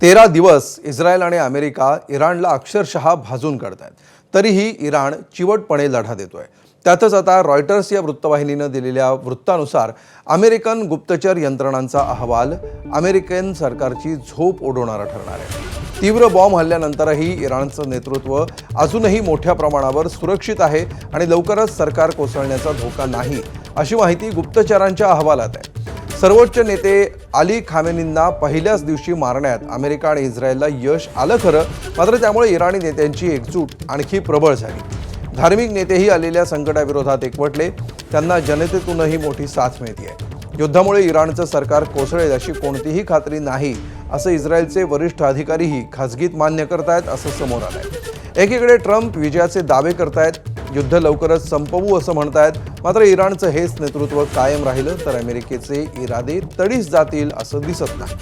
13 दिवस इस्रायल आणि अमेरिका इराणला अक्षरशः भाजून काढतायत. तरीही इराण चिवटपणे लढा देतोय. त्यातच आता रॉयटर्स या वृत्तवाहिनीनं दिलेल्या वृत्तानुसार अमेरिकन गुप्तचर यंत्रणांचा अहवाल अमेरिकन सरकारची झोप उडवणारा ठरणार आहे. तीव्र बॉम्ब हल्ल्यानंतरही इराणचं नेतृत्व अजूनही मोठ्या प्रमाणावर सुरक्षित आहे आणि लवकरच सरकार कोसळण्याचा धोका नाही, अशी माहिती गुप्तचरांच्या अहवालात आहे. सर्वोच्च नेते अली खामेनींना पहिल्याच दिवशी मारण्यात अमेरिका आणि इस्रायलला यश आलं खरं, मात्र त्यामुळे इराणी नेत्यांची एकजूट आणखी प्रबळ झाली. धार्मिक नेतेही आलेल्या संकटाविरोधात एकवटले. त्यांना जनतेतूनही मोठी साथ मिळते. युद्धामुळे इराणचं सरकार कोसळेल अशी कोणतीही खात्री नाही, असं इस्रायलचे वरिष्ठ अधिकारीही खासगीत मान्य करतायत, असं समोर आलंय. एकीकडे ट्रम्प विजयाचे दावे करतायत, युद्ध लवकरच संपवू असं म्हणतायत. मात्र इराणचं हेच नेतृत्व कायम राहिलं तर अमेरिकेचे इरादे तडीस जातील असं दिसत नाही.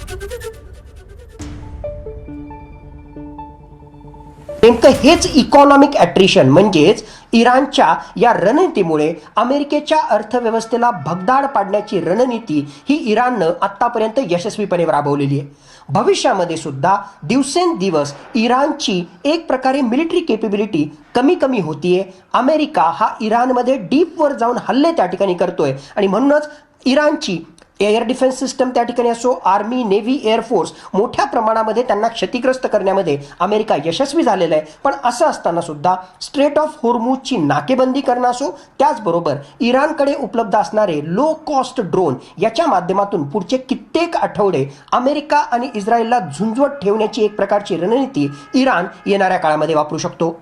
नेमकं हेच इकॉनॉमिक ॲट्रिशन म्हणजेच इराणच्या या रणनीतीमुळे अमेरिकेच्या अर्थव्यवस्थेला भगदाड पाडण्याची रणनीती ही इराणनं आत्तापर्यंत यशस्वीपणे राबवलेली आहे. भविष्यामध्ये सुद्धा दिवसेंदिवस इराणची एक प्रकारे मिलिटरी केपेबिलिटी कमी होतीये. अमेरिका हा इराणमध्ये डीपवर जाऊन हल्ले त्या ठिकाणी करतोय आणि म्हणूनच इराणची एअर डिफेन्स सिस्टम त्या ठिकाणी असो, आर्मी, नेव्ही, एअरफोर्स मोठ्या प्रमाणामध्ये त्यांना क्षतिग्रस्त करण्यामध्ये अमेरिका यशस्वी झालेला आहे. पण असं असताना सुद्धा स्ट्रेट ऑफ होर्मुझची नाकेबंदी करणं असो, त्याचबरोबर इराणकडे उपलब्ध असणारे लो कॉस्ट ड्रोन याच्या माध्यमातून पुढचे कित्येक आठवडे अमेरिका आणि इस्रायलला झुंजवत ठेवण्याची एक प्रकारची रणनीती इराण येणाऱ्या काळामध्ये वापरू शकतो.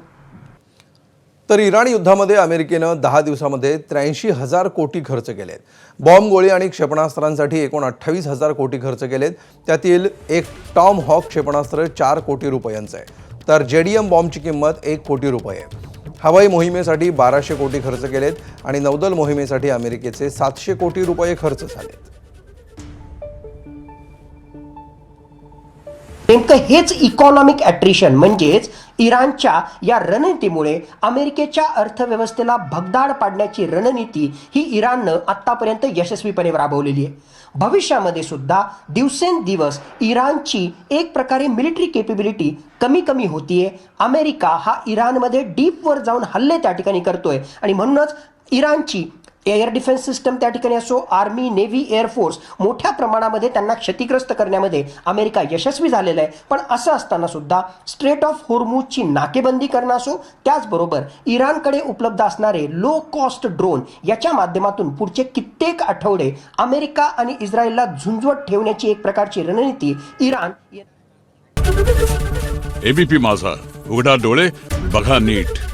तर इराण युद्धामध्ये अमेरिकेनं 10 दिवसामध्ये 83,000 कोटी खर्च केलेत. बॉम्ब, गोळी आणि क्षेपणास्त्रांसाठी एकूण 28,000 कोटी खर्च केलेत. त्यातील एक टॉम हॉक क्षेपणास्त्र 4 कोटी रुपयांचं आहे, तर JDM बॉम्बची किंमत 1 कोटी रुपये आहे. हवाई मोहिमेसाठी 1200 कोटी खर्च केलेत आणि नौदल मोहिमेसाठी अमेरिकेचे 700 कोटी रुपये खर्च झालेत. नेमकं हेच इकॉनॉमिक ॲट्रिशन म्हणजेच इराणच्या या रणनीतीमुळे अमेरिकेच्या अर्थव्यवस्थेला भगदाड पाडण्याची रणनीती ही इराणनं आत्तापर्यंत यशस्वीपणे राबवलेली आहे. भविष्यामध्ये सुद्धा दिवसेंदिवस इराणची एक प्रकारे मिलिटरी केपेबिलिटी कमी होतीये. अमेरिका हा इराणमध्ये डीपवर जाऊन हल्ले त्या ठिकाणी करतोय आणि म्हणूनच इराणची एअर डिफेन्स सिस्टम त्या ठिकाणी असो, आर्मी, नेव्ही, एअरफोर्स मोठ्या प्रमाणामध्ये त्यांना क्षतिग्रस्त करण्यामध्ये अमेरिका यशस्वी झालेला आहे. पण असं असताना सुद्धा स्ट्रेट ऑफ होर्मुझची नाकेबंदी करणं असो, त्याचबरोबर इराणकडे उपलब्ध असणारे लो कॉस्ट ड्रोन याच्या माध्यमातून पुढचे कित्येक आठवडे अमेरिका आणि इस्रायलला झुंजवत ठेवण्याची एक प्रकारची रणनीती इराण. ABP माझा, उघडा डोळे बघा नीट.